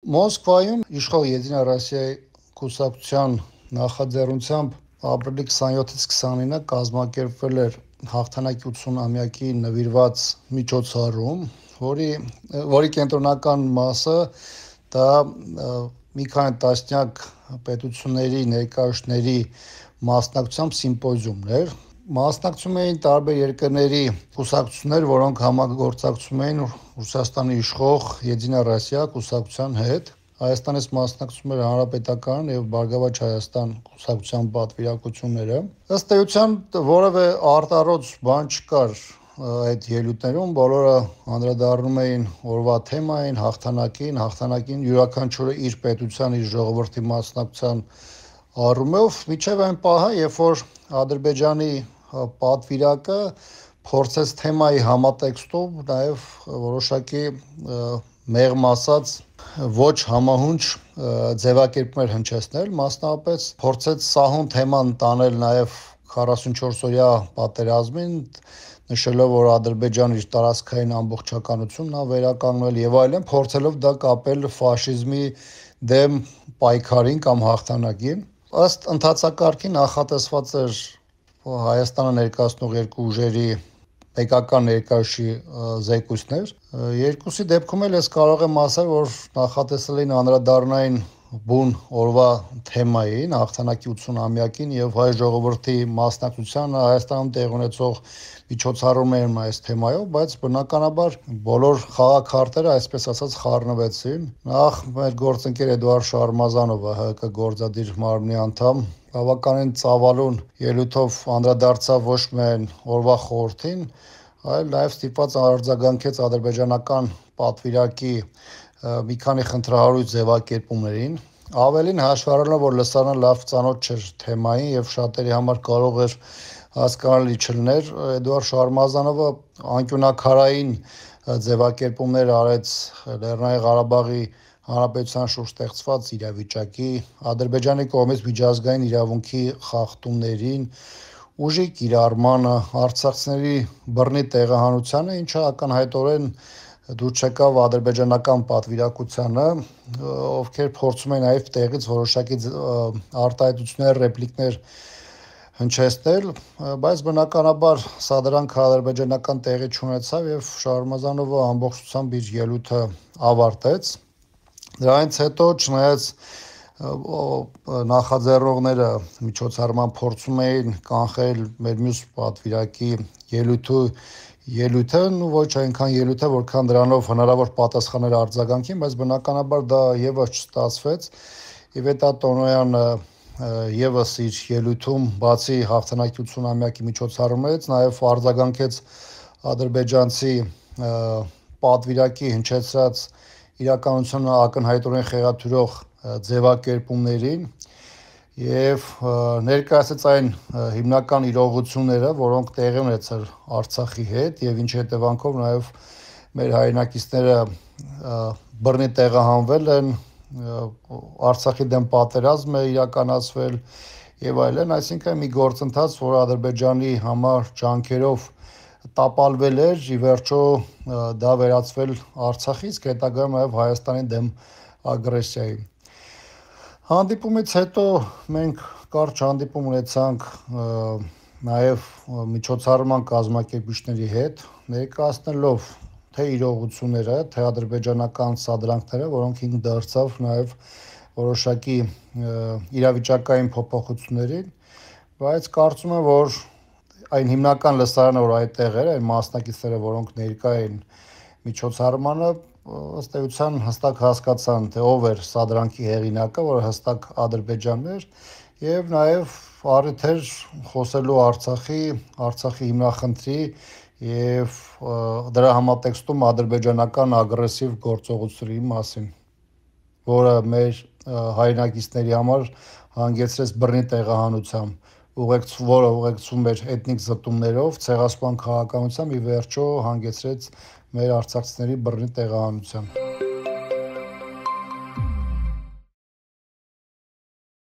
Մոսկվայում իշխող Եդինա Ռոսիայի կուսակցության նախաձեռնությամբ ապրիլի 27-ից 29-ը կազմակերպվել էր հաղթանակի 80-ամյակի նվիրված միջոցառում, որի կենտրոնական մասը դա մի քանի տասնյակ պետությունների ներկայացուցիչների մասնակցությամբ սիմպոզիումն էր։ Մասնակցում էին տարբեր երկրների կուսակցություններ, որոնք համագործակցում էին Ռուսաստանի իշխող Եդինա Ռոսիա կուսակցության հետ։ Հայաստանից մասնակցում էր Հանրապետական եւ Բարգավաճ Հայաստան կուսակցության պատվիրակությունները։ Ըստ էության որևէ արտառոց բան չկար այդ ելույթներում, բոլորը անդրադառնում էին օրվա թեմային, հաղթանակին յուրաքանչյուրը իր պետության, իր ժողովրդի մասնակցության առումով, մինչև այն պահը, երբ որ Ադրբեջանի պատվիրակը փորձեց թեմայի համատեքստով նաև որոշակի մեղմ ասած ոչ համահունչ ձևակերպումներ հնչեցնել, մասնավորապես փորձեց սահուն թեման տանել նաև 44-օրյա պատերազմին, նշելով, որ Ադրբեջանը իր տարածքային ամբողջականությունն է վերականգնել եւ այլն, փորձելով դա կապել ֆաշիզմի դեմ պայքարին կամ հաղթանակին։ Ըստ ընթացակարգի նախատեսված էր Հայաստանը ներկայացնող երկու ուժերի մեկական ներկայացուցի զեկույցներ։ Երկուսի դեպքում էլ ես կարող եմ ասել, որ նախատեսել էին անդրադառնային բուն օրվա թեմային, հաղթանակի 80-ամյակին եւ հայ ժողովրդի մասնակցությանը Հայաստանում տեղի ունեցող միջոցառումներն այս թեմայով, բայց բնականաբար բոլոր խաղաքարտերը, այսպես ասած, խառնվեցին։ Նախ մեր գործընկեր Էդուարդ Շարմազանովը, ՀՀԿ գործադիր մարմնի անդամ, բավականին ծավալուն ելույթով անդրադարձավ ոչ միայն օրվա խորհրդին, այլ նաև ստիպված արձագանքեց ադրբեջանական պատվիրակի մի քանի խնդրահարույց ձևակերպումներին։ Ավելին հաշվի առնելով, որ լսարանը լավ ծանոթ չէր թեմային եւ շատերի համար կարող էր հասկանալի չլիներ, Էդուարդ Շարմազանովը անկյունակարային ձևակերպումներ արեց Լեռնային Ղարաբաղի Հանրապետության շուրջ ստեղծված իրավիճակի, Ադրբեջանի կողմից միջազգային իրավունքի խախտումներին, ուժի կիրառմանը, արցախցիների բռնի տեղահանությանը, ինչը ակնհայտորեն դուր չեկավ ադրբեջանական պատվիրակությանը, ովքեր փորձում են նաև տեղից որոշակի արտահայտություններ, ռեպլիկներ հնչեցնել, բայց բնականաբար սադրանքը ադրբեջանական տեղի չունեցավ եւ Շարմազանովը ամբողջությամբ իր ելույթը ավարտեց։ Դրանից հետո, չնայած նախաձեռնողները միջոցառման փորձում էին կանխել մեր մյուս պատվիրակի ելույթը, ոչ այնքան ելույթը, որքան դրանով հնարավոր պատասխաներ արձագանքին, բայց բնականաբար դա եւս չստացվեց։ Իվետա Տոնոյանը եւս իր ելույթում բացի հաղթանակի 80-ամյակի միջոցառումներից նաև արձագանքեց ադրբեջանցի պատվիրակի հնչեցրած իրականությունը ակնհայտորեն խեղաթյուրող ձևակերպումներին եւ ներկայացրեց այն հիմնական իրողությունները, որոնք տեղի ունեցել Արցախի հետ եւ ինչի հետևանքով նաեւ մեր հայրենակիցները բռնի տեղահանվել են, Արցախի դեմ պատերազմ է իրականացվել եւ այլն, այսինքն մի գործընթաց, որ Ադրբեջանի համար ջանքերով տապալվել էր, ի վերջո դա վերածվել Արցախից, հետագայում նաև Հայաստանի դեմ ագրեսիայի։ Հանդիպումից հետո մենք կարճ հանդիպում ունեցանք նաև միջոցառման կազմակերպիչների հետ, ներկայացնելով թե իրողությունները, թե ադրբեջանական սադրանքները, որոնք ինք դարձավ նաև որոշակի իրավիճակային փոփոխություններին, բայց կարծում եմ, որ այն հիմնական լսարանը, որ այդտեղ էր, այն մասնակիցները, որոնք ներկա էին միջոցառմանը, ըստ էության հստակ հասկացան, թե ով էր սադրանքի հեղինակը, որը հստակ Ադրբեջանն էր, եւ նաեւ առիթ էր խոսելու Արցախի հիմնախնդրի եւ դրա համատեքստում ադրբեջանական ագրեսիվ գործողությունների մասին, որը մեր հայրենակիցների համար հանգեցրեց բռնի տեղահանության, որը ուղեկցվում էր էթնիկ զտումներով, ցեղասպան քաղաքականությամբ, ի վերջո հանգեցրեց մեր արցախցիների բռնի տեղահանության։